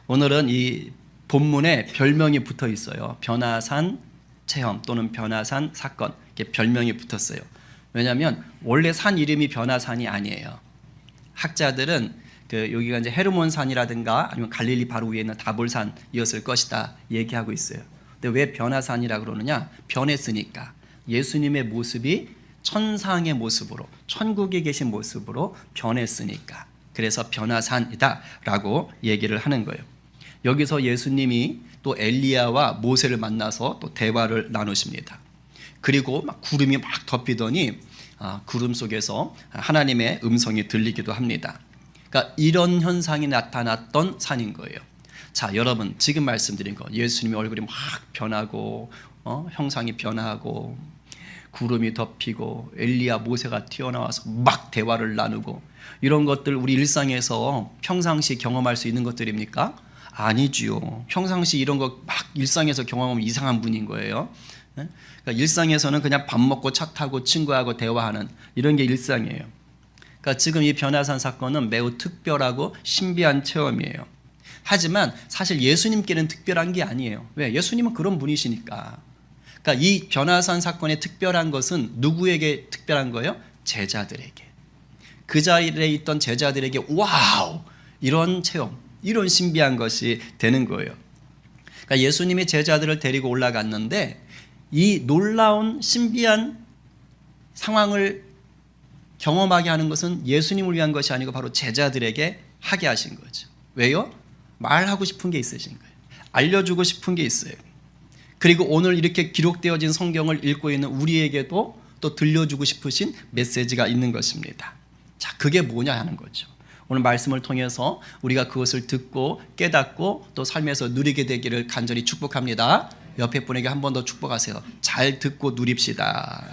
오늘은 이 본문에 별명이 붙어 있어요. 변화산 체험 또는 변화산 사건, 이렇게 별명이 붙었어요. 왜냐하면 원래 산 이름이 변화산이 아니에요. 학자들은 여기가 이제 헤르몬산이라든가 아니면 갈릴리 바로 위에 있는 다볼산이었을 것이다 얘기하고 있어요. 근데 왜 변화산이라 그러느냐? 변했으니까. 예수님의 모습이 천상의 모습으로, 천국에 계신 모습으로 변했으니까. 그래서 변화산이다라고 얘기를 하는 거예요. 여기서 예수님이 또 엘리야와 모세를 만나서 또 대화를 나누십니다. 그리고 막 구름이 막 덮이더니 구름 속에서 하나님의 음성이 들리기도 합니다. 그러니까 이런 현상이 나타났던 산인 거예요. 자, 여러분 지금 말씀드린 거, 예수님의 얼굴이 막 변하고 형상이 변하고 구름이 덮이고 엘리야 모세가 튀어나와서 막 대화를 나누고 이런 것들 우리 일상에서 평상시 경험할 수 있는 것들입니까? 아니지요. 평상시 이런 거 막 일상에서 경험하면 이상한 분인 거예요. 그러니까 일상에서는 그냥 밥 먹고 차 타고 친구하고 대화하는 이런 게 일상이에요. 그러니까 지금 이 변화산 사건은 매우 특별하고 신비한 체험이에요. 하지만 사실 예수님께는 특별한 게 아니에요. 왜? 예수님은 그런 분이시니까. 그러니까 이 변화산 사건의 특별한 것은 누구에게 특별한 거예요? 제자들에게. 그 자리에 있던 제자들에게 와우! 이런 체험, 이런 신비한 것이 되는 거예요. 그러니까 예수님이 제자들을 데리고 올라갔는데 이 놀라운 신비한 상황을 경험하게 하는 것은 예수님을 위한 것이 아니고 바로 제자들에게 하게 하신 거죠. 왜요? 말하고 싶은 게 있으신 거예요. 알려주고 싶은 게 있어요. 그리고 오늘 이렇게 기록되어진 성경을 읽고 있는 우리에게도 또 들려주고 싶으신 메시지가 있는 것입니다. 자, 그게 뭐냐 하는 거죠. 오늘 말씀을 통해서 우리가 그것을 듣고 깨닫고 또 삶에서 누리게 되기를 간절히 축복합니다. 옆에 분에게 한 번 더 축복하세요. 잘 듣고 누립시다.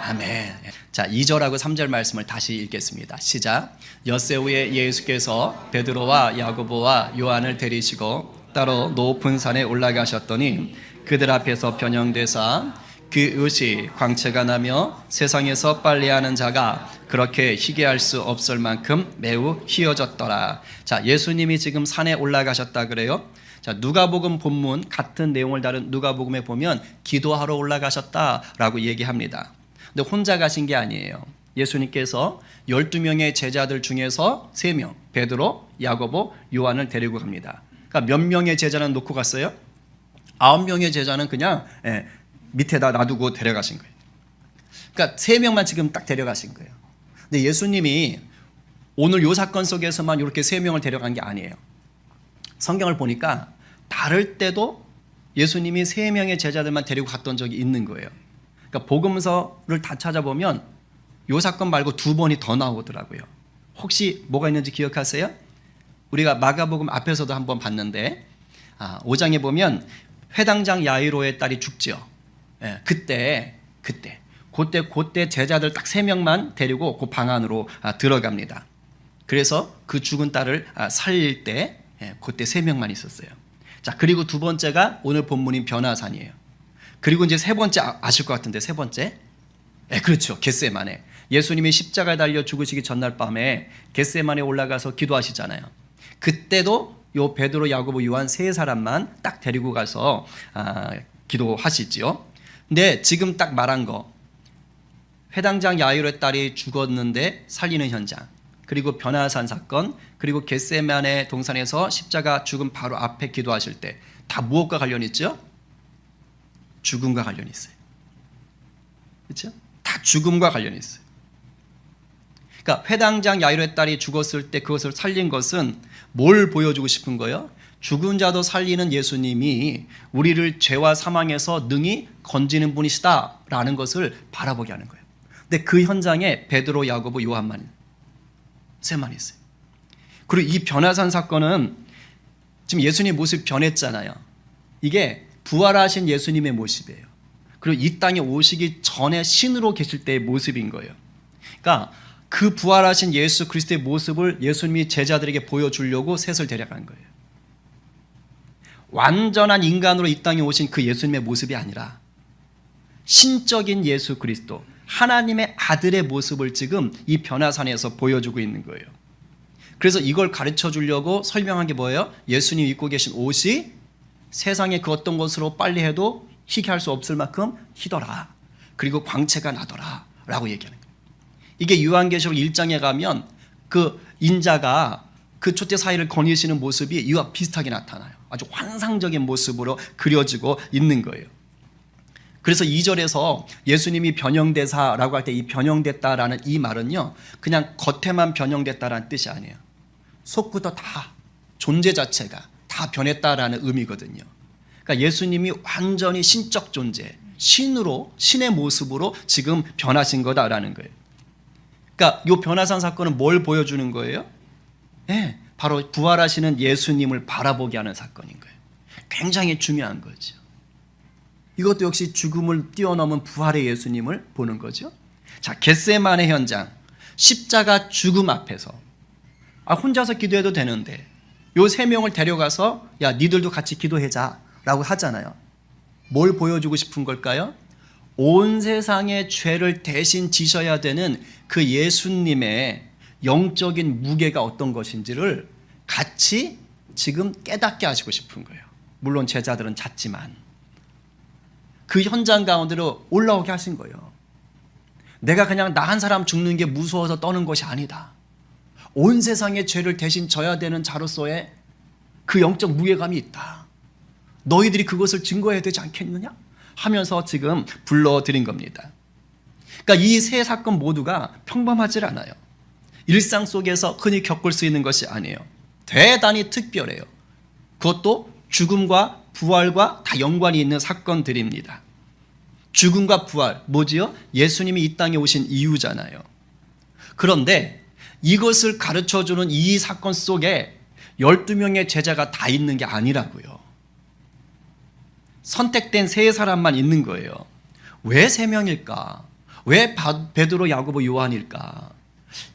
아멘. 자, 2절하고 3절 말씀을 다시 읽겠습니다. 시작. 엿새 후에 예수께서 베드로와 야고보와 요한을 데리시고 따로 높은 산에 올라가셨더니 그들 앞에서 변형되사 그 옷이 광채가 나며 세상에서 빨래하는 자가 그렇게 희게 할 수 없을 만큼 매우 희어졌더라. 자, 예수님이 지금 산에 올라가셨다 그래요. 자, 누가복음 본문 같은 내용을 다룬 누가복음에 보면 기도하러 올라가셨다라고 얘기합니다. 근데 혼자 가신 게 아니에요. 예수님께서 12명의 제자들 중에서 3명, 베드로, 야고보, 요한을 데리고 갑니다. 그러니까 몇 명의 제자는 놓고 갔어요? 9명의 제자는 그냥 밑에다 놔두고 데려가신 거예요. 그러니까 3명만 지금 딱 데려가신 거예요. 근데 예수님이 오늘 이 사건 속에서만 이렇게 3명을 데려간 게 아니에요. 성경을 보니까 다를 때도 예수님이 3명의 제자들만 데리고 갔던 적이 있는 거예요. 그러니까 복음서를 다 찾아보면 이 사건 말고 2번이 더 나오더라고요. 혹시 뭐가 있는지 기억하세요? 우리가 마가복음 앞에서도 한번 봤는데 5장에 보면 회당장 야이로의 딸이 죽죠. 그때 제자들 딱 3명만 데리고 그 방 안으로 들어갑니다. 그래서 그 죽은 딸을 살릴 때 그때 3명만 있었어요. 자, 그리고 2번째가 오늘 본문인 변화산이에요. 그리고 이제 3번째 아실 것 같은데 3번째? 그렇죠. 겟세마네. 예수님이 십자가에 달려 죽으시기 전날 밤에 겟세마네 올라가서 기도하시잖아요. 그때도 요 베드로, 야고보, 요한 3사람만 딱 데리고 가서 기도하시지요. 근데 지금 딱 말한 거, 회당장 야이로의 딸이 죽었는데 살리는 현장, 그리고 변화산 사건, 그리고 겟세마네 동산에서 십자가 죽음 바로 앞에 기도하실 때 다 무엇과 관련이 있죠? 죽음과 관련이 있어요. 그렇죠? 다 죽음과 관련이 있어요. 그러니까 회당장 야이로의 딸이 죽었을 때 그것을 살린 것은 뭘 보여주고 싶은 거예요? 죽은 자도 살리는 예수님이 우리를 죄와 사망에서 능히 건지는 분이시다라는 것을 바라보게 하는 거예요. 근데 그 현장에 베드로, 야고보, 요한만 3만 있어요. 그리고 이 변화산 사건은 지금 예수님의 모습이 변했잖아요. 이게 부활하신 예수님의 모습이에요. 그리고 이 땅에 오시기 전에 신으로 계실 때의 모습인 거예요. 그러니까 그 부활하신 예수 그리스도의 모습을 예수님이 제자들에게 보여주려고 셋을 데려간 거예요. 완전한 인간으로 이 땅에 오신 그 예수님의 모습이 아니라 신적인 예수 그리스도, 하나님의 아들의 모습을 지금 이 변화산에서 보여주고 있는 거예요. 그래서 이걸 가르쳐 주려고 설명한 게 뭐예요? 예수님이 입고 계신 옷이 세상의 그 어떤 것으로 빨리 해도 희게 할 수 없을 만큼 희더라. 그리고 광채가 나더라 라고 얘기하는 거예요. 이게 요한계시록 1장에 가면 그 인자가 그 촛대 사이를 거니시는 모습이 이와 비슷하게 나타나요. 아주 환상적인 모습으로 그려지고 있는 거예요. 그래서 2절에서 예수님이 변형대사라고 할 때 이 변형됐다라는 이 말은요, 그냥 겉에만 변형됐다라는 뜻이 아니에요. 속부터 다 존재 자체가 다 변했다라는 의미거든요. 그러니까 예수님이 완전히 신적 존재, 신으로, 신의 모습으로 지금 변하신 거다라는 거예요. 그러니까 이 변화산 사건은 뭘 보여주는 거예요? 네, 바로 부활하시는 예수님을 바라보게 하는 사건인 거예요. 굉장히 중요한 거죠. 이것도 역시 죽음을 뛰어넘은 부활의 예수님을 보는 거죠. 자, 겟세마네 현장, 십자가 죽음 앞에서 혼자서 기도해도 되는데 요 세 명을 데려가서 야, 니들도 같이 기도해자 라고 하잖아요. 뭘 보여주고 싶은 걸까요? 온 세상의 죄를 대신 지셔야 되는 그 예수님의 영적인 무게가 어떤 것인지를 같이 지금 깨닫게 하시고 싶은 거예요. 물론 제자들은 잤지만 그 현장 가운데로 올라오게 하신 거예요. 내가 그냥 나 한 사람 죽는 게 무서워서 떠는 것이 아니다. 온 세상의 죄를 대신 져야 되는 자로서의 그 영적 무게감이 있다. 너희들이 그것을 증거해야 되지 않겠느냐? 하면서 지금 불러드린 겁니다. 그러니까 이 세 사건 모두가 평범하지 않아요. 일상 속에서 흔히 겪을 수 있는 것이 아니에요. 대단히 특별해요. 그것도 죽음과 부활과 다 연관이 있는 사건들입니다. 죽음과 부활, 뭐지요? 예수님이 이 땅에 오신 이유잖아요. 그런데 이것을 가르쳐주는 이 사건 속에 12명의 제자가 다 있는 게 아니라고요. 선택된 세 사람만 있는 거예요. 왜 세 명일까? 왜 베드로, 야고보, 요한일까?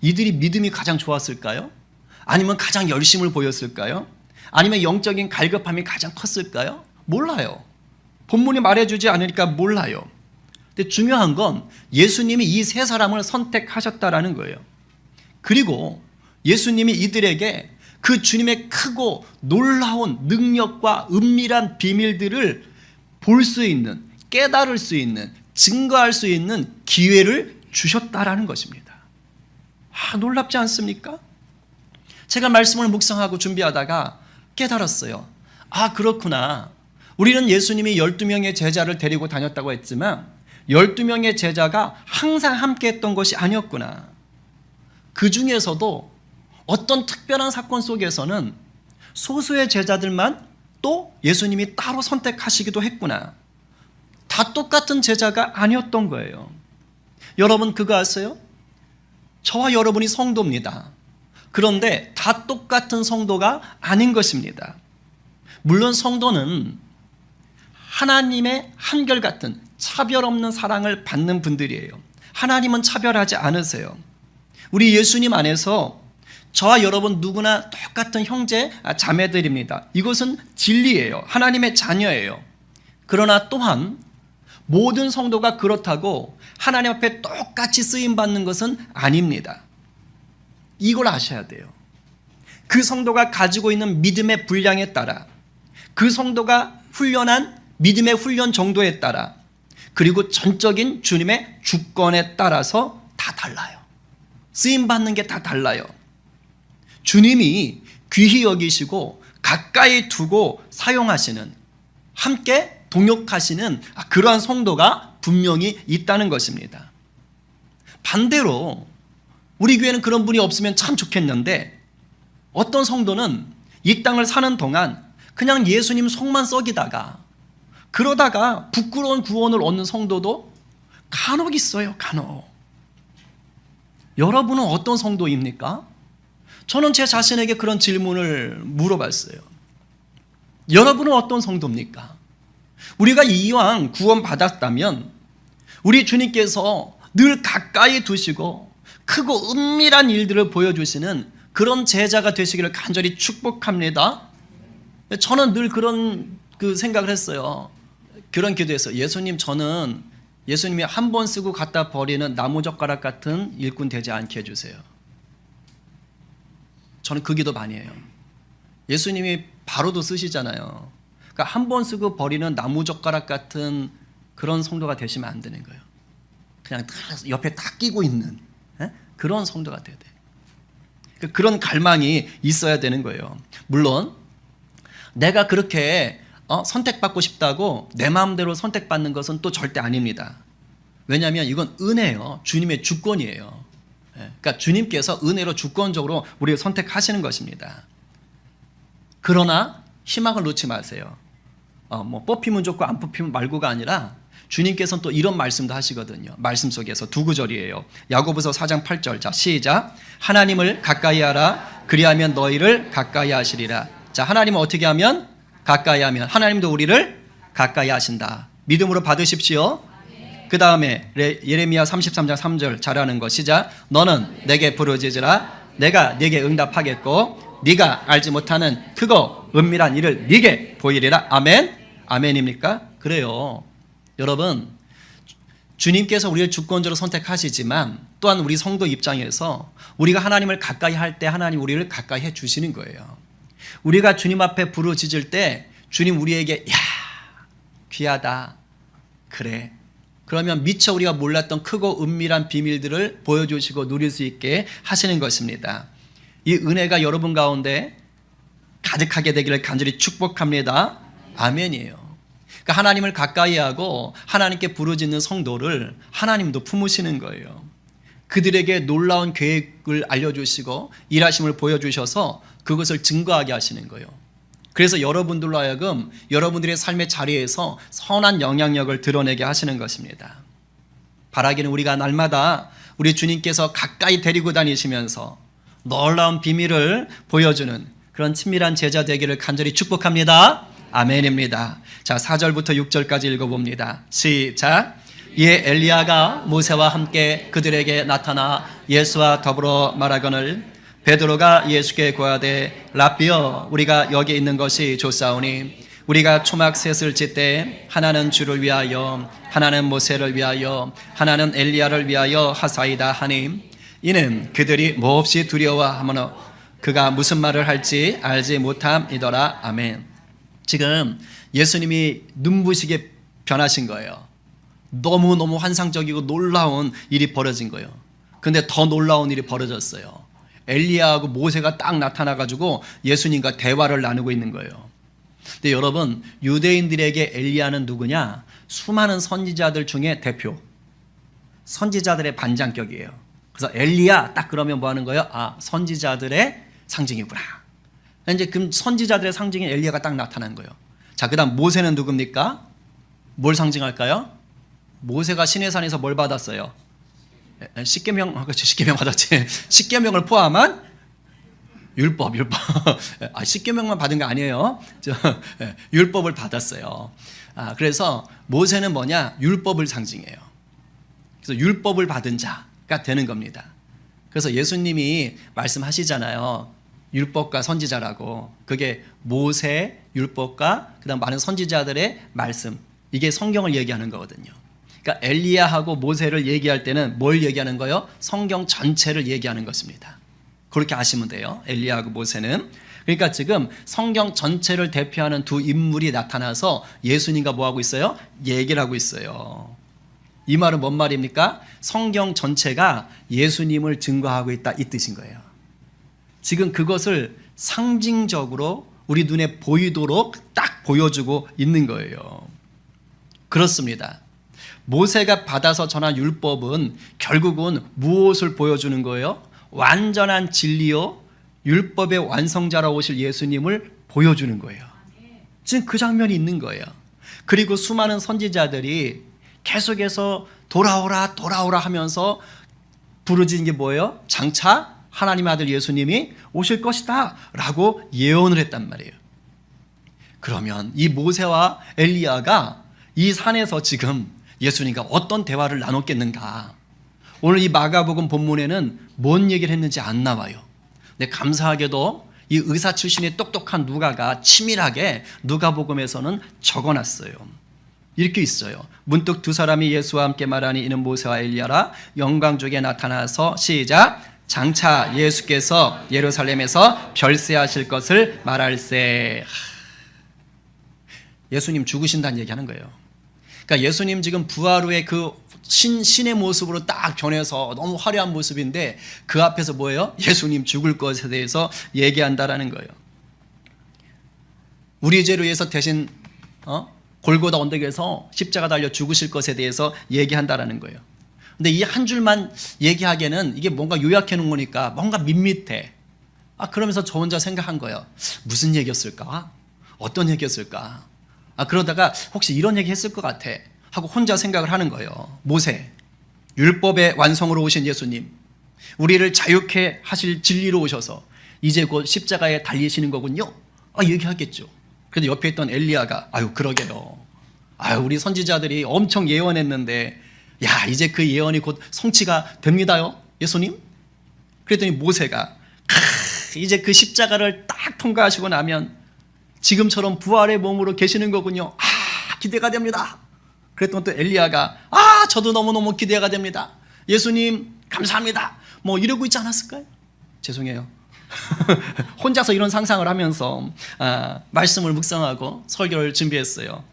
이들이 믿음이 가장 좋았을까요? 아니면 가장 열심을 보였을까요? 아니면 영적인 갈급함이 가장 컸을까요? 몰라요. 본문이 말해주지 않으니까 몰라요. 근데 중요한 건 예수님이 이 세 사람을 선택하셨다라는 거예요. 그리고 예수님이 이들에게 그 주님의 크고 놀라운 능력과 은밀한 비밀들을 볼 수 있는, 깨달을 수 있는, 증거할 수 있는 기회를 주셨다라는 것입니다. 놀랍지 않습니까? 제가 말씀을 묵상하고 준비하다가 깨달았어요. 그렇구나. 우리는 예수님이 12명의 제자를 데리고 다녔다고 했지만 12명의 제자가 항상 함께 했던 것이 아니었구나. 그 중에서도 어떤 특별한 사건 속에서는 소수의 제자들만 또 예수님이 따로 선택하시기도 했구나. 다 똑같은 제자가 아니었던 거예요. 여러분 그거 아세요? 저와 여러분이 성도입니다. 그런데 다 똑같은 성도가 아닌 것입니다. 물론 성도는 하나님의 한결같은 차별 없는 사랑을 받는 분들이에요. 하나님은 차별하지 않으세요. 우리 예수님 안에서 저와 여러분 누구나 똑같은 형제 자매들입니다. 이것은 진리예요. 하나님의 자녀예요. 그러나 또한 모든 성도가 그렇다고 하나님 앞에 똑같이 쓰임받는 것은 아닙니다. 이걸 아셔야 돼요. 그 성도가 가지고 있는 믿음의 분량에 따라, 그 성도가 훈련한 믿음의 훈련 정도에 따라, 그리고 전적인 주님의 주권에 따라서 다 달라요. 쓰임받는 게 다 달라요. 주님이 귀히 여기시고 가까이 두고 사용하시는, 함께 동역하시는 그러한 성도가 분명히 있다는 것입니다. 반대로 우리 교회는 그런 분이 없으면 참 좋겠는데 어떤 성도는 이 땅을 사는 동안 그냥 예수님 속만 썩이다가 그러다가 부끄러운 구원을 얻는 성도도 간혹 있어요. 간혹. 여러분은 어떤 성도입니까? 저는 제 자신에게 그런 질문을 물어봤어요. 여러분은 어떤 성도입니까? 우리가 이왕 구원받았다면 우리 주님께서 늘 가까이 두시고 크고 은밀한 일들을 보여주시는 그런 제자가 되시기를 간절히 축복합니다. 저는 늘 그런 생각을 했어요. 그런 기도했어요. 예수님, 저는 예수님이 한 번 쓰고 갖다 버리는 나무젓가락 같은 일꾼 되지 않게 해주세요. 저는 그 기도 많이 해요. 예수님이 바로도 쓰시잖아요. 그러니까 한 번 쓰고 버리는 나무젓가락 같은 그런 성도가 되시면 안 되는 거예요. 그냥 옆에 딱 끼고 있는 그런 성도가 돼야 돼요. 그런 갈망이 있어야 되는 거예요. 물론 내가 그렇게 선택받고 싶다고 내 마음대로 선택받는 것은 또 절대 아닙니다. 왜냐하면 이건 은혜예요. 주님의 주권이에요. 그러니까 주님께서 은혜로 주권적으로 우리를 선택하시는 것입니다. 그러나 희망을 놓지 마세요. 뭐 뽑히면 좋고 안 뽑히면 말고가 아니라 주님께서는 또 이런 말씀도 하시거든요. 말씀 속에서 두 구절이에요. 야고보서 4장 8절. 자, 시작. 하나님을 가까이 하라. 그리하면 너희를 가까이 하시리라. 자, 하나님은 어떻게 하면? 가까이 하면. 하나님도 우리를 가까이 하신다. 믿음으로 받으십시오. 그 다음에 예레미야 33장 3절 잘하는 거 시작. 너는 내게 부르짖으라. 내가 네게 응답하겠고 네가 알지 못하는 크고 은밀한 일을 네게 보이리라. 아멘. 아멘입니까? 그래요. 여러분, 주님께서 우리를 주권적으로 선택하시지만 또한 우리 성도 입장에서 우리가 하나님을 가까이 할 때 하나님 우리를 가까이 해 주시는 거예요. 우리가 주님 앞에 부르짖을 때 주님 우리에게 야 귀하다 그래 그러면 미처 우리가 몰랐던 크고 은밀한 비밀들을 보여주시고 누릴 수 있게 하시는 것입니다. 이 은혜가 여러분 가운데 가득하게 되기를 간절히 축복합니다. 아멘이에요. 그러니까 하나님을 가까이 하고 하나님께 부르짖는 성도를 하나님도 품으시는 거예요. 그들에게 놀라운 계획을 알려주시고 일하심을 보여주셔서 그것을 증거하게 하시는 거예요. 그래서 여러분들로 하여금 여러분들의 삶의 자리에서 선한 영향력을 드러내게 하시는 것입니다. 바라기는 우리가 날마다 우리 주님께서 가까이 데리고 다니시면서 놀라운 비밀을 보여주는 그런 친밀한 제자 되기를 간절히 축복합니다. 아멘입니다. 자, 4절부터 6절까지 읽어봅니다. 시작. 이에 엘리야가 모세와 함께 그들에게 나타나 예수와 더불어 말하거늘 베드로가 예수께 고하되 랍비여 우리가 여기 있는 것이 좋사오니 우리가 초막셋을 짓되 하나는 주를 위하여 하나는 모세를 위하여 하나는 엘리야를 위하여 하사이다 하니 이는 그들이 몹시 두려워하므로 그가 무슨 말을 할지 알지 못함이더라. 아멘. 지금 예수님이 눈부시게 변하신 거예요. 너무너무 환상적이고 놀라운 일이 벌어진 거예요. 근데 더 놀라운 일이 벌어졌어요. 엘리야하고 모세가 딱 나타나가지고 예수님과 대화를 나누고 있는 거예요. 근데 여러분, 유대인들에게 엘리야는 누구냐? 수많은 선지자들 중에 대표, 선지자들의 반장격이에요. 그래서 엘리야 딱 그러면 뭐 하는 거예요? 아, 선지자들의 상징이구나. 이제 그 선지자들의 상징인 엘리야가 딱 나타난 거예요. 자, 그다음 모세는 누굽니까? 뭘 상징할까요? 모세가 시내산에서 뭘 받았어요? 십계명, 그렇지, 십계명 받았지. 십계명을 포함한 율법. 아, 십계명만 받은 거 아니에요. 율법을 받았어요. 아, 그래서 모세는 뭐냐? 율법을 상징해요. 그래서 율법을 받은 자가 되는 겁니다. 그래서 예수님이 말씀하시잖아요. 율법과 선지자라고. 그게 모세, 율법과 그다음 많은 선지자들의 말씀. 이게 성경을 얘기하는 거거든요. 그러니까 엘리야하고 모세를 얘기할 때는 뭘 얘기하는 거예요? 성경 전체를 얘기하는 것입니다. 그렇게 아시면 돼요. 엘리야하고 모세는. 그러니까 지금 성경 전체를 대표하는 두 인물이 나타나서 예수님과 뭐 하고 있어요? 얘기를 하고 있어요. 이 말은 뭔 말입니까? 성경 전체가 예수님을 증거하고 있다 이 뜻인 거예요. 지금 그것을 상징적으로 우리 눈에 보이도록 딱 보여주고 있는 거예요. 그렇습니다. 모세가 받아서 전한 율법은 결국은 무엇을 보여주는 거예요? 완전한 진리요 율법의 완성자로 오실 예수님을 보여주는 거예요. 지금 그 장면이 있는 거예요. 그리고 수많은 선지자들이 계속해서 돌아오라 하면서 부르짖은 게 뭐예요? 장차 하나님의 아들 예수님이 오실 것이다 라고 예언을 했단 말이에요. 그러면 이 모세와 엘리야가 이 산에서 지금 예수님과 어떤 대화를 나눴겠는가? 오늘 이 마가복음 본문에는 뭔 얘기를 했는지 안 나와요. 근데 감사하게도 이 의사 출신의 똑똑한 누가가 치밀하게 누가복음에서는 적어놨어요. 이렇게 있어요. 문득 두 사람이 예수와 함께 말하니 이는 모세와 엘리야라 영광 중에 나타나서 시작 장차 예수께서 예루살렘에서 별세하실 것을 말할세. 예수님 죽으신다는 얘기하는 거예요. 그러니까 예수님 지금 부활 후에 그 신의 모습으로 딱 변해서 너무 화려한 모습인데 그 앞에서 뭐예요? 예수님 죽을 것에 대해서 얘기한다라는 거예요. 우리 죄를 위해서 대신 골고다 언덕에서 십자가 달려 죽으실 것에 대해서 얘기한다라는 거예요. 근데 이 한 줄만 얘기하기에는 이게 뭔가 요약해 놓은 거니까 뭔가 밋밋해. 그러면서 저 혼자 생각한 거예요. 무슨 얘기였을까? 어떤 얘기였을까? 그러다가 혹시 이런 얘기 했을 것 같아 하고 혼자 생각을 하는 거예요. 모세, 율법의 완성으로 오신 예수님, 우리를 자유케 하실 진리로 오셔서 이제 곧 십자가에 달리시는 거군요. 얘기하겠죠. 그런데 옆에 있던 엘리야가 그러게요. 우리 선지자들이 엄청 예언했는데 야, 이제 그 예언이 곧 성취가 됩니다요, 예수님? 그랬더니 모세가 이제 그 십자가를 딱 통과하시고 나면 지금처럼 부활의 몸으로 계시는 거군요. 기대가 됩니다. 그랬더니 또 엘리야가 저도 너무너무 기대가 됩니다. 예수님 감사합니다. 뭐 이러고 있지 않았을까요? 죄송해요. 혼자서 이런 상상을 하면서 말씀을 묵상하고 설교를 준비했어요.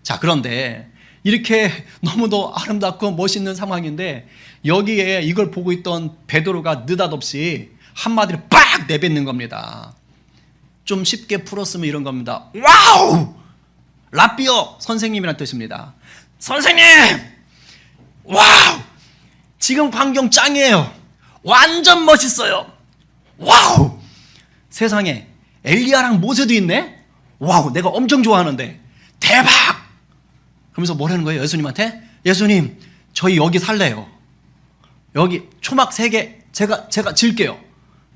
자, 그런데 이렇게 너무도 아름답고 멋있는 상황인데 여기에 이걸 보고 있던 베드로가 느닷없이 한마디를 빡 내뱉는 겁니다. 좀 쉽게 풀었으면 이런 겁니다. 와우! 라비오 선생님이란 뜻입니다. 선생님! 와우! 지금 광경 짱이에요. 완전 멋있어요. 와우! 세상에 엘리야랑 모세도 있네? 와우! 내가 엄청 좋아하는데 대박! 그러면서 뭐라는 거예요? 예수님한테? 예수님, 저희 여기 살래요. 여기 초막 3개 제가 지을게요.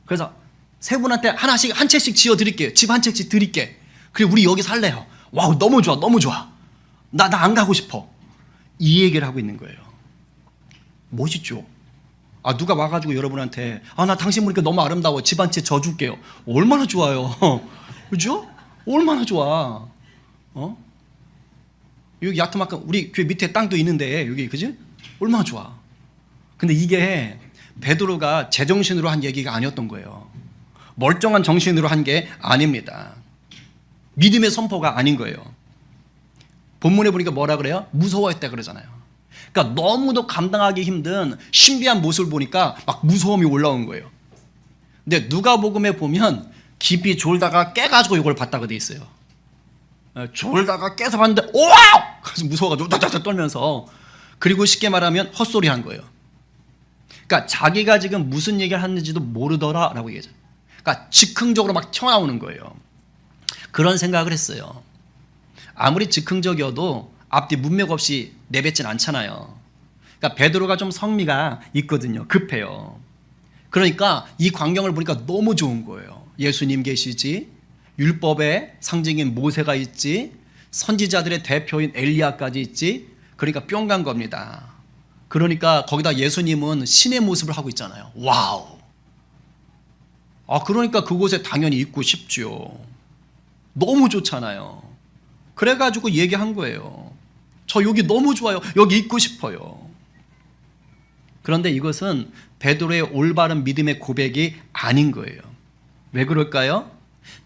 그래서 세 분한테 하나씩 한 채씩 지어 드릴게요. 집 한 채씩 드릴게. 그리고 우리 여기 살래요. 와우, 너무 좋아, 너무 좋아. 나 안 가고 싶어. 이 얘기를 하고 있는 거예요. 멋있죠? 누가 와가지고 여러분한테 나 당신 보니까 너무 아름다워. 집 한 채 져 줄게요. 얼마나 좋아요. 그죠? 얼마나 좋아. 여기 야트마카 우리 교회 밑에 땅도 있는데 여기 그지? 얼마나 좋아. 근데 이게 베드로가 제정신으로 한 얘기가 아니었던 거예요. 멀쩡한 정신으로 한 게 아닙니다. 믿음의 선포가 아닌 거예요. 본문에 보니까 뭐라 그래요? 무서워했다 그러잖아요. 그러니까 너무도 감당하기 힘든 신비한 모습을 보니까 막 무서움이 올라온 거예요. 근데 누가복음에 보면 깊이 졸다가 깨가지고 이걸 봤다고 돼 있어요. 졸다가 깨서 봤는데 오와우! 그래서 무서워가지고 다다다 떨면서, 그리고 쉽게 말하면 헛소리 한 거예요. 그러니까 자기가 지금 무슨 얘기를 하는지도 모르더라라고 얘기하죠. 그러니까 즉흥적으로 막 튀어나오는 거예요. 그런 생각을 했어요. 아무리 즉흥적이어도 앞뒤 문맥 없이 내뱉진 않잖아요. 그러니까 베드로가 좀 성미가 있거든요. 급해요. 그러니까 이 광경을 보니까 너무 좋은 거예요. 예수님 계시지, 율법의 상징인 모세가 있지, 선지자들의 대표인 엘리야까지 있지. 그러니까 뿅 간 겁니다. 그러니까 거기다 예수님은 신의 모습을 하고 있잖아요. 와우. 그러니까 그곳에 당연히 있고 싶죠. 너무 좋잖아요. 그래가지고 얘기한 거예요. 저 여기 너무 좋아요. 여기 있고 싶어요. 그런데 이것은 베드로의 올바른 믿음의 고백이 아닌 거예요. 왜 그럴까요?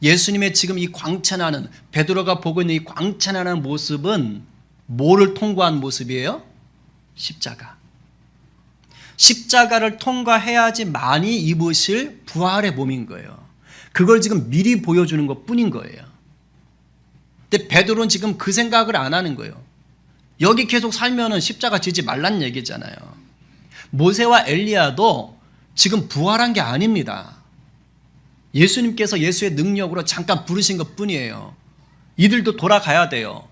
예수님의 지금 이 광채나는, 베드로가 보고 있는 이 광채나는 모습은 뭐를 통과한 모습이에요? 십자가. 십자가를 통과해야지만이 입으실 부활의 몸인 거예요. 그걸 지금 미리 보여주는 것 뿐인 거예요. 근데 베드로는 지금 그 생각을 안 하는 거예요. 여기 계속 살면은 십자가 지지 말란 얘기잖아요. 모세와 엘리야도 지금 부활한 게 아닙니다. 예수님께서 예수의 능력으로 잠깐 부르신 것 뿐이에요. 이들도 돌아가야 돼요.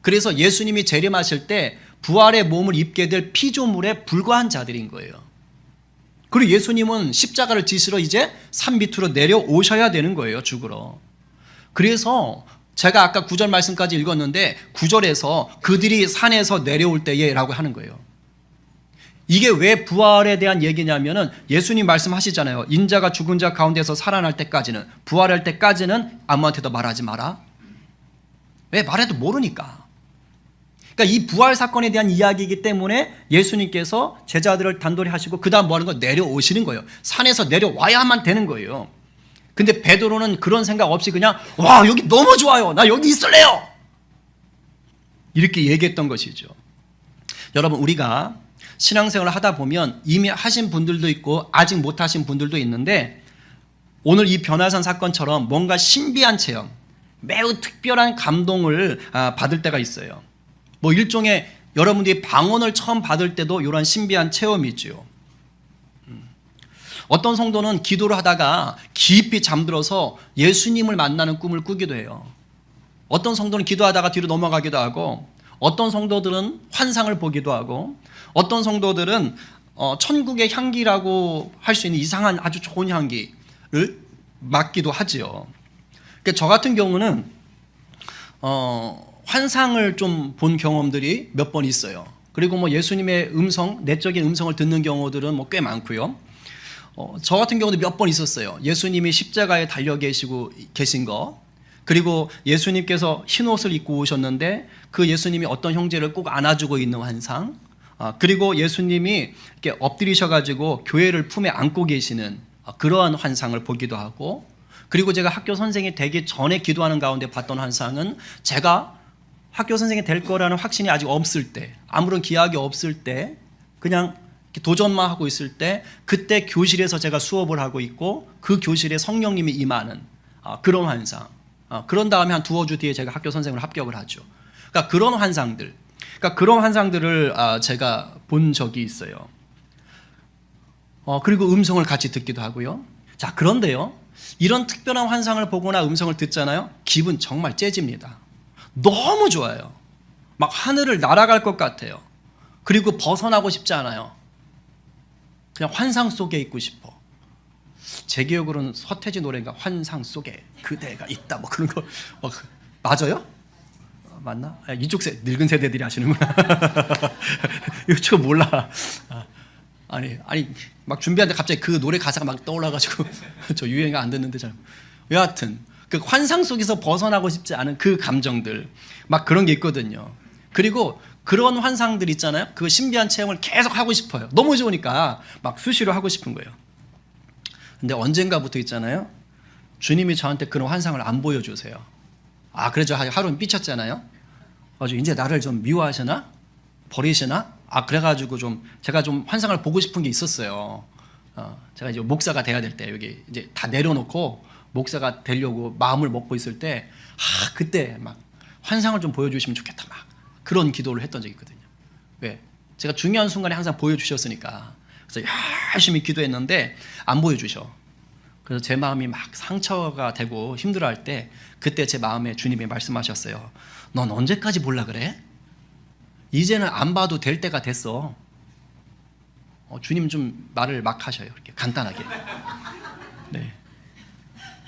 그래서 예수님이 재림하실 때 부활의 몸을 입게 될 피조물에 불과한 자들인 거예요. 그리고 예수님은 십자가를 지시러 이제 산 밑으로 내려오셔야 되는 거예요, 죽으러. 그래서 제가 아까 9절 말씀까지 읽었는데 9절에서 그들이 산에서 내려올 때에 라고 하는 거예요. 이게 왜 부활에 대한 얘기냐면은 예수님 말씀하시잖아요. 인자가 죽은 자 가운데서 살아날 때까지는, 부활할 때까지는 아무한테도 말하지 마라. 왜? 말해도 모르니까. 그러니까 이 부활 사건에 대한 이야기이기 때문에 예수님께서 제자들을 단돌이 하시고 그 다음 뭐 하는 거? 내려오시는 거예요. 산에서 내려와야만 되는 거예요. 근데 베드로는 그런 생각 없이 그냥 와 여기 너무 좋아요. 나 여기 있을래요. 이렇게 얘기했던 것이죠. 여러분 우리가 신앙생활을 하다 보면 이미 하신 분들도 있고 아직 못 하신 분들도 있는데 오늘 이 변화산 사건처럼 뭔가 신비한 체험, 매우 특별한 감동을 받을 때가 있어요. 뭐 일종의 여러분들이 방언을 처음 받을 때도 이런 신비한 체험이지요. 어떤 성도는 기도를 하다가 깊이 잠들어서 예수님을 만나는 꿈을 꾸기도 해요. 어떤 성도는 기도하다가 뒤로 넘어가기도 하고 어떤 성도들은 환상을 보기도 하고 어떤 성도들은 천국의 향기라고 할 수 있는 이상한 아주 좋은 향기를 맡기도 하지요. 그러니까 저 같은 경우는 환상을 좀 본 경험들이 몇 번 있어요. 그리고 뭐 예수님의 음성, 내적인 음성을 듣는 경우들은 뭐 꽤 많고요. 저 같은 경우도 몇 번 있었어요. 예수님이 십자가에 달려 계신 거, 그리고 예수님께서 흰 옷을 입고 오셨는데 그 예수님이 어떤 형제를 꼭 안아주고 있는 환상, 그리고 예수님이 이렇게 엎드리셔가지고 교회를 품에 안고 계시는 그러한 환상을 보기도 하고, 그리고 제가 학교 선생이 되기 전에 기도하는 가운데 봤던 환상은 제가 학교 선생이 될 거라는 확신이 아직 없을 때, 아무런 기약이 없을 때, 그냥 도전만 하고 있을 때, 그때 교실에서 제가 수업을 하고 있고 그 교실에 성령님이 임하는 그런 환상. 그런 다음에 한 두어 주 뒤에 제가 학교 선생으로 합격을 하죠. 그러니까 그런 환상들, 그런 환상들을 제가 본 적이 있어요. 그리고 음성을 같이 듣기도 하고요. 자, 그런데요, 이런 특별한 환상을 보거나 음성을 듣잖아요. 기분 정말 째집니다. 너무 좋아요. 막 하늘을 날아갈 것 같아요. 그리고 벗어나고 싶지 않아요. 그냥 환상 속에 있고 싶어. 제 기억으로는 서태지 노래인가, 환상 속에 그대가 있다, 뭐 그런 거. 맞아요? 맞나? 이쪽 늙은 세대들이 하시는구나. 이거 몰라. 아니 막 준비하는데 갑자기 그 노래 가사가 막 떠올라가지고 저 유행 안 듣는데 잘. 여하튼 그 환상 속에서 벗어나고 싶지 않은 그 감정들, 막 그런 게 있거든요. 그리고 그런 환상들 있잖아요. 그 신비한 체험을 계속 하고 싶어요. 너무 좋으니까 막 수시로 하고 싶은 거예요. 근데 언젠가부터 있잖아요, 주님이 저한테 그런 환상을 안 보여주세요. 그래서 하루는 삐쳤잖아요. 아주 이제 나를 좀 미워하시나? 버리시나? 그래가지고 제가 좀 환상을 보고 싶은 게 있었어요. 제가 이제 목사가 돼야 될 때, 여기 이제 다 내려놓고 목사가 되려고 마음을 먹고 있을 때, 그때 막 환상을 좀 보여주시면 좋겠다, 막 그런 기도를 했던 적이 있거든요. 왜? 제가 중요한 순간에 항상 보여주셨으니까. 그래서 열심히 기도했는데 안 보여주셔. 그래서 제 마음이 막 상처가 되고 힘들어할 때, 그때 제 마음에 주님이 말씀하셨어요. 넌 언제까지 보려 그래? 이제는 안 봐도 될 때가 됐어. 주님 좀 말을 막 하셔요. 이렇게 간단하게. 네.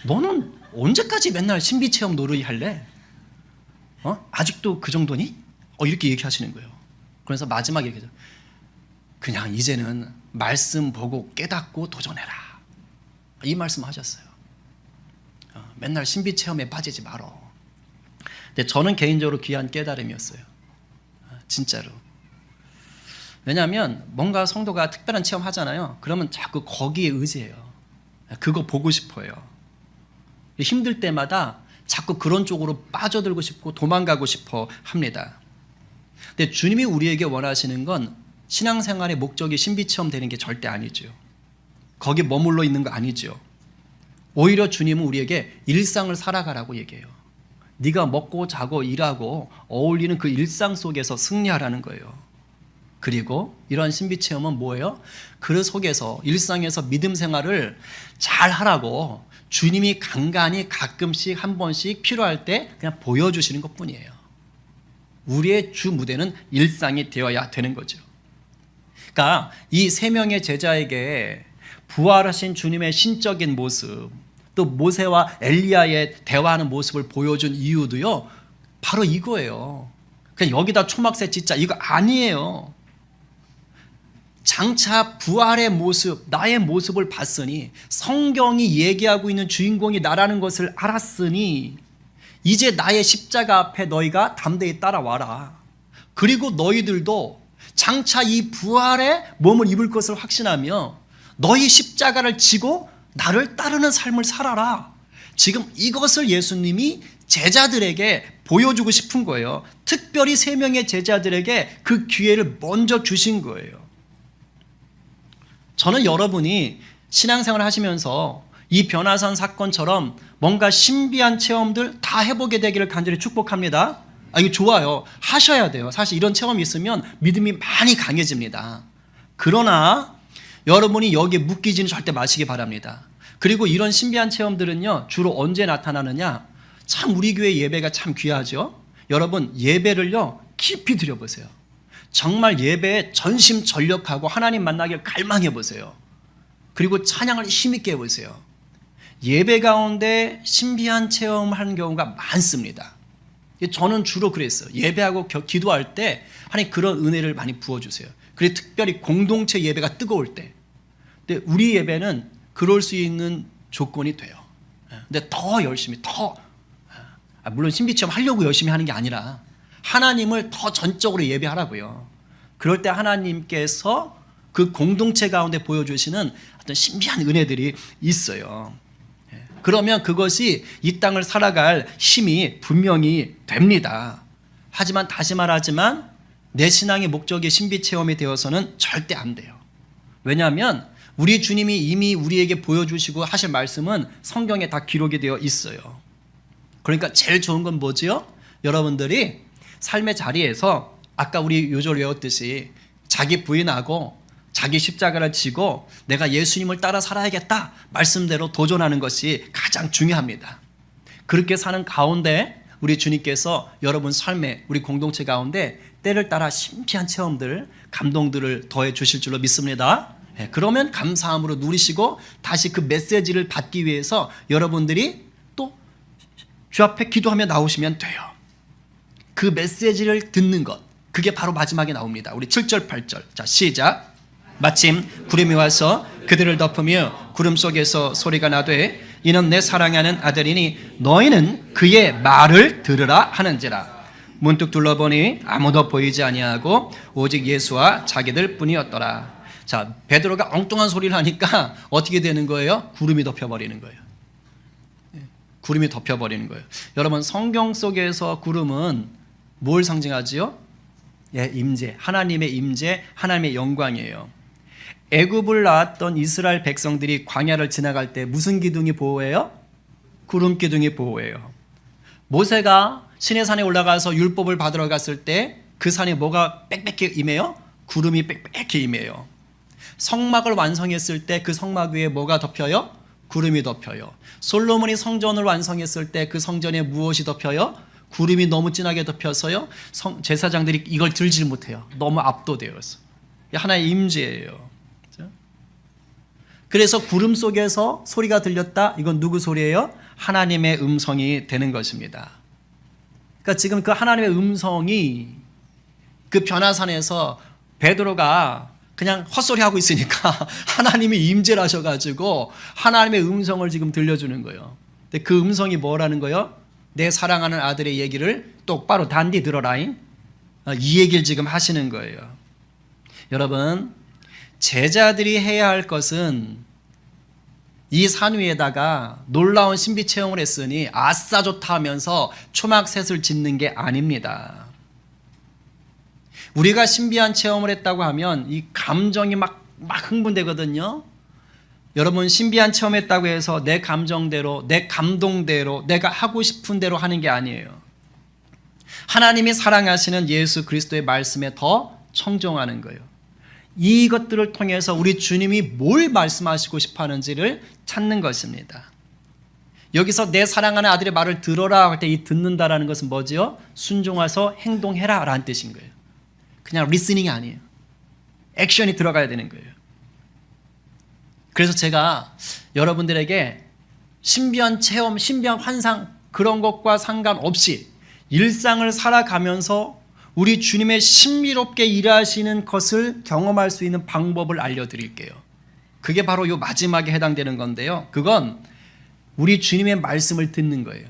너는 언제까지 맨날 신비체험 놀이 할래? 아직도 그 정도니? 이렇게 얘기하시는 거예요. 그래서 마지막에 얘기하죠. 그냥 이제는 말씀 보고 깨닫고 도전해라. 이 말씀 하셨어요. 맨날 신비체험에 빠지지 말어. 근데 저는 개인적으로 귀한 깨달음이었어요. 진짜로. 왜냐하면 뭔가 성도가 특별한 체험 하잖아요. 그러면 자꾸 거기에 의지해요. 그거 보고 싶어요. 힘들 때마다 자꾸 그런 쪽으로 빠져들고 싶고 도망가고 싶어 합니다. 근데 주님이 우리에게 원하시는 건 신앙생활의 목적이 신비체험 되는 게 절대 아니죠. 거기 머물러 있는 거 아니죠. 오히려 주님은 우리에게 일상을 살아가라고 얘기해요. 네가 먹고 자고 일하고 어울리는 그 일상 속에서 승리하라는 거예요. 그리고 이런 신비체험은 뭐예요? 그 속에서 일상에서 믿음 생활을 잘 하라고 주님이 간간히 가끔씩 한 번씩 필요할 때 그냥 보여주시는 것뿐이에요. 우리의 주 무대는 일상이 되어야 되는 거죠. 그러니까 이 세 명의 제자에게 부활하신 주님의 신적인 모습, 또 모세와 엘리야의 대화하는 모습을 보여준 이유도요, 바로 이거예요. 그냥 여기다 초막새 짓자, 이거 아니에요. 장차 부활의 모습, 나의 모습을 봤으니, 성경이 얘기하고 있는 주인공이 나라는 것을 알았으니 이제 나의 십자가 앞에 너희가 담대히 따라와라. 그리고 너희들도 장차 이 부활의 몸을 입을 것을 확신하며 너희 십자가를 지고 나를 따르는 삶을 살아라. 지금 이것을 예수님이 제자들에게 보여주고 싶은 거예요. 특별히 3명의 제자들에게 그 기회를 먼저 주신 거예요. 저는 여러분이 신앙생활을 하시면서 이 변화산 사건처럼 뭔가 신비한 체험들 다 해보게 되기를 간절히 축복합니다. 이거 좋아요. 하셔야 돼요. 사실 이런 체험이 있으면 믿음이 많이 강해집니다. 그러나 여러분이 여기에 묶이지는 절대 마시기 바랍니다. 그리고 이런 신비한 체험들은요, 주로 언제 나타나느냐? 참 우리 교회 예배가 참 귀하죠. 여러분 예배를요 깊이 드려보세요. 정말 예배에 전심전력하고 하나님 만나기를 갈망해 보세요. 그리고 찬양을 힘있게 해보세요. 예배 가운데 신비한 체험을 하는 경우가 많습니다. 저는 주로 그랬어요. 예배하고 기도할 때 하나님 그런 은혜를 많이 부어주세요. 그리고 특별히 공동체 예배가 뜨거울 때. 근데 우리 예배는 그럴 수 있는 조건이 돼요. 근데 더 열심히 물론 신비체험 하려고 열심히 하는 게 아니라 하나님을 더 전적으로 예배하라고요. 그럴 때 하나님께서 그 공동체 가운데 보여주시는 어떤 신비한 은혜들이 있어요. 그러면 그것이 이 땅을 살아갈 힘이 분명히 됩니다. 하지만 다시 말하지만 내 신앙의 목적이 신비체험이 되어서는 절대 안 돼요. 왜냐하면 우리 주님이 이미 우리에게 보여주시고 하실 말씀은 성경에 다 기록이 되어 있어요. 그러니까 제일 좋은 건 뭐지요? 여러분들이 삶의 자리에서 아까 우리 요절 외웠듯이 자기 부인하고 자기 십자가를 지고 내가 예수님을 따라 살아야겠다 말씀대로 도전하는 것이 가장 중요합니다. 그렇게 사는 가운데 우리 주님께서 여러분 삶에 우리 공동체 가운데 때를 따라 신비한 체험들, 감동들을 더해 주실 줄로 믿습니다. 그러면 감사함으로 누리시고 다시 그 메시지를 받기 위해서 여러분들이 또 주 앞에 기도하며 나오시면 돼요. 그 메시지를 듣는 것, 그게 바로 마지막에 나옵니다. 우리 7절 8절 자 시작. 마침 구름이 와서 그들을 덮으며 구름 속에서 소리가 나되 이는 내 사랑하는 아들이니 너희는 그의 말을 들으라 하는지라. 문득 둘러보니 아무도 보이지 아니하고 오직 예수와 자기들 뿐이었더라. 자, 베드로가 엉뚱한 소리를 하니까 어떻게 되는 거예요? 구름이 덮여버리는 거예요. 구름이 덮여버리는 거예요. 여러분 성경 속에서 구름은 뭘 상징하지요? 임재, 하나님의 임재, 하나님의 영광이에요. 애굽을 나왔던 이스라엘 백성들이 광야를 지나갈 때 무슨 기둥이 보호해요? 구름 기둥이 보호해요. 모세가 시내산에 올라가서 율법을 받으러 갔을 때 그 산에 뭐가 빽빽히 임해요? 구름이 빽빽히 임해요. 성막을 완성했을 때 그 성막 위에 뭐가 덮여요? 구름이 덮여요. 솔로몬이 성전을 완성했을 때 그 성전에 무엇이 덮여요? 구름이 너무 진하게 덮여서요. 제사장들이 이걸 들지 못해요. 너무 압도되어서. 하나의 임재예요. 그래서 구름 속에서 소리가 들렸다. 이건 누구 소리예요? 하나님의 음성이 되는 것입니다. 그러니까 지금 그 하나님의 음성이 그 변화산에서 베드로가 그냥 헛소리하고 있으니까 하나님이 임재를 하셔가지고 하나님의 음성을 지금 들려주는 거예요. 근데 그 음성이 뭐라는 거예요? 내 사랑하는 아들의 얘기를 똑바로 단디 들어라잉. 이 얘기를 지금 하시는 거예요. 여러분 제자들이 해야 할 것은 이 산 위에다가 놀라운 신비 체험을 했으니 아싸 좋다 하면서 초막셋을 짓는 게 아닙니다. 우리가 신비한 체험을 했다고 하면 이 감정이 막 흥분되거든요. 여러분 신비한 체험했다고 해서 내 감정대로 내 감동대로 내가 하고 싶은 대로 하는 게 아니에요. 하나님이 사랑하시는 예수 그리스도의 말씀에 더 청종하는 거예요. 이것들을 통해서 우리 주님이 뭘 말씀하시고 싶어 하는지를 찾는 것입니다. 여기서 내 사랑하는 아들의 말을 들어라 할 때 이 듣는다라는 것은 뭐지요? 순종해서 행동해라 라는 뜻인 거예요. 그냥 리스닝이 아니에요. 액션이 들어가야 되는 거예요. 그래서 제가 여러분들에게 신비한 체험, 신비한 환상 그런 것과 상관없이 일상을 살아가면서 우리 주님의 신비롭게 일하시는 것을 경험할 수 있는 방법을 알려드릴게요. 그게 바로 이 마지막에 해당되는 건데요. 그건 우리 주님의 말씀을 듣는 거예요.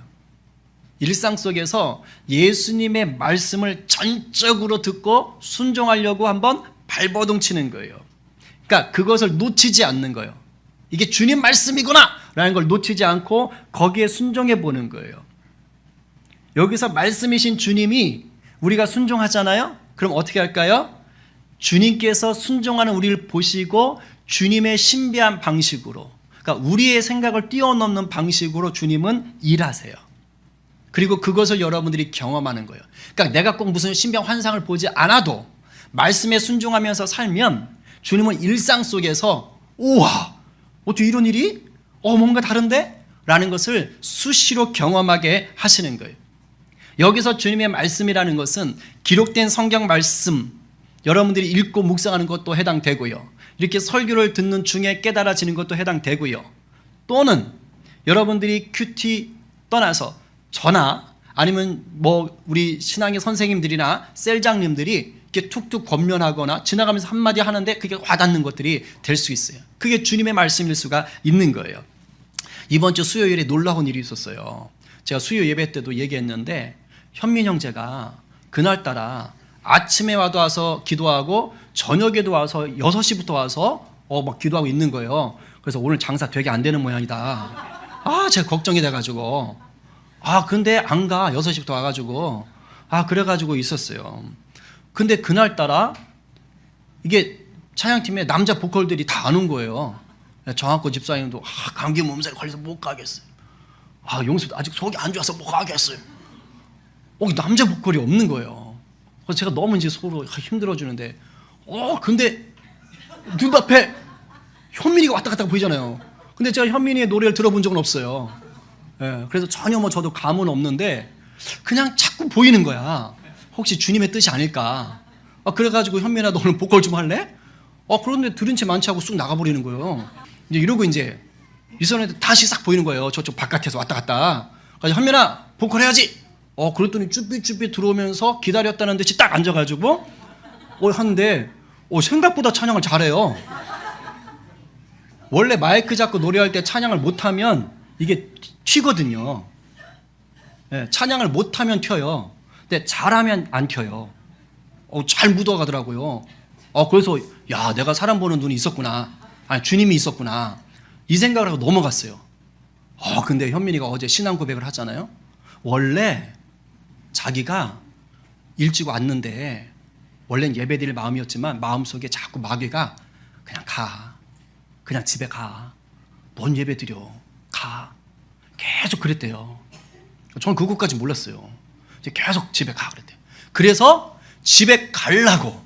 일상 속에서 예수님의 말씀을 전적으로 듣고 순종하려고 한번 발버둥 치는 거예요. 그러니까 그것을 놓치지 않는 거예요. 이게 주님 말씀이구나 라는 걸 놓치지 않고 거기에 순종해 보는 거예요. 여기서 말씀이신 주님이 우리가 순종하잖아요. 그럼 어떻게 할까요? 주님께서 순종하는 우리를 보시고 주님의 신비한 방식으로, 그러니까 우리의 생각을 뛰어넘는 방식으로 주님은 일하세요. 그리고 그것을 여러분들이 경험하는 거예요. 그러니까 내가 꼭 무슨 신비한 환상을 보지 않아도 말씀에 순종하면서 살면 주님은 일상 속에서 우와, 어떻게 이런 일이? 뭔가 다른데? 라는 것을 수시로 경험하게 하시는 거예요. 여기서 주님의 말씀이라는 것은 기록된 성경 말씀, 여러분들이 읽고 묵상하는 것도 해당되고요. 이렇게 설교를 듣는 중에 깨달아지는 것도 해당되고요. 또는 여러분들이 큐티 떠나서 저나 아니면 우리 신앙의 선생님들이나 셀장님들이 이렇게 툭툭 권면하거나 지나가면서 한마디 하는데 그게 와닿는 것들이 될 수 있어요. 그게 주님의 말씀일 수가 있는 거예요. 이번 주 수요일에 놀라운 일이 있었어요. 제가 수요 예배 때도 얘기했는데 현민 형제가 그날따라 아침에 와서 기도하고 저녁에도 와서 6시부터 와서 막 기도하고 있는 거예요. 그래서 오늘 장사 되게 안 되는 모양이다. 제가 걱정이 돼가지고 근데 안 가. 6시부터 와가지고 그래가지고 있었어요. 근데 그날따라 이게 찬양팀에 남자 보컬들이 다 안 온 거예요. 정학고 집사님도 감기 몸살에 걸려서 못 가겠어요. 용수도 아직 속이 안 좋아서 못 가겠어요. 남자 보컬이 없는 거예요. 그래서 제가 너무 이제 서로 힘들어주는데 근데 눈앞에 현민이가 왔다 갔다 보이잖아요. 근데 제가 현민이의 노래를 들어본 적은 없어요. 그래서 전혀 저도 감은 없는데 그냥 자꾸 보이는 거야. 혹시 주님의 뜻이 아닐까. 그래가지고 현민아 너 오늘 보컬 좀 할래? 그런데 들은 채 많지 하고 쑥 나가버리는 거예요. 이제 이러고 이제 이 사람한테 다시 싹 보이는 거예요. 저쪽 바깥에서 왔다 갔다. 그래서 현민아 보컬 해야지. 그랬더니 쭈삣쭈삣 들어오면서 기다렸다는 듯이 딱 앉아가지고 하는데 생각보다 찬양을 잘해요. 원래 마이크 잡고 노래할 때 찬양을 못하면 이게 튀거든요. 찬양을 못하면 튀어요. 근데 잘하면 안 튀어요. 잘 묻어가더라고요. 그래서 야, 내가 사람 보는 눈이 있었구나. 주님이 있었구나. 이 생각을 하고 넘어갔어요. 근데 현민이가 어제 신앙 고백을 하잖아요. 원래 자기가 일찍 왔는데 원래는 예배드릴 마음이었지만 마음속에 자꾸 마귀가 그냥 가. 그냥 집에 가. 뭔 예배 드려. 가. 계속 그랬대요. 저는 그것까지 몰랐어요. 계속 집에 가 그랬대요. 그래서 집에 가려고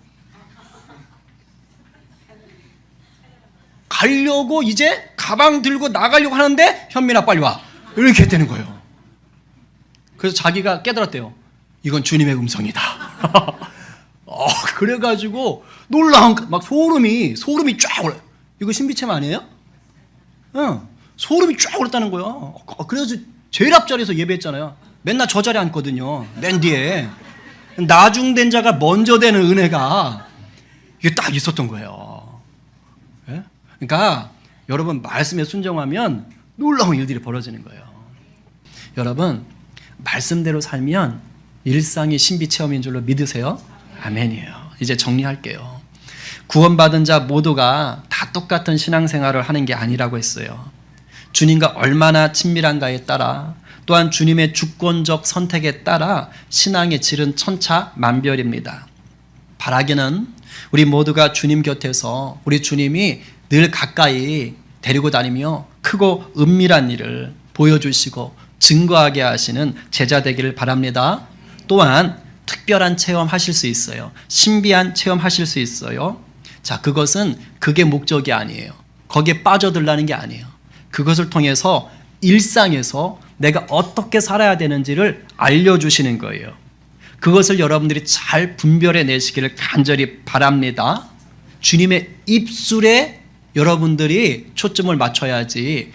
이제 가방 들고 나가려고 하는데 현민아 빨리 와. 이렇게 했다는 거예요. 그래서 자기가 깨달았대요. 이건 주님의 음성이다. 그래가지고 놀라운 막 소름이 쫙 올라요. 이거 신비체험 아니에요? 소름이 쫙 올랐다는 거예요. 그래서 제일 앞자리에서 예배했잖아요. 맨날 저 자리에 앉거든요. 맨 뒤에. 나중된 자가 먼저 되는 은혜가 이게 딱 있었던 거예요. 그러니까 여러분 말씀에 순종하면 놀라운 일들이 벌어지는 거예요. 여러분 말씀대로 살면 일상이 신비체험인 줄로 믿으세요? 아멘이에요. 이제 정리할게요. 구원받은 자 모두가 다 똑같은 신앙생활을 하는 게 아니라고 했어요. 주님과 얼마나 친밀한가에 따라 또한 주님의 주권적 선택에 따라 신앙의 질은 천차만별입니다. 바라기는 우리 모두가 주님 곁에서 우리 주님이 늘 가까이 데리고 다니며 크고 은밀한 일을 보여주시고 증거하게 하시는 제자 되기를 바랍니다. 또한 특별한 체험하실 수 있어요. 신비한 체험하실 수 있어요. 자, 그것은 그게 목적이 아니에요. 거기에 빠져들라는 게 아니에요. 그것을 통해서 일상에서 내가 어떻게 살아야 되는지를 알려주시는 거예요. 그것을 여러분들이 잘 분별해 내시기를 간절히 바랍니다. 주님의 입술에 여러분들이 초점을 맞춰야지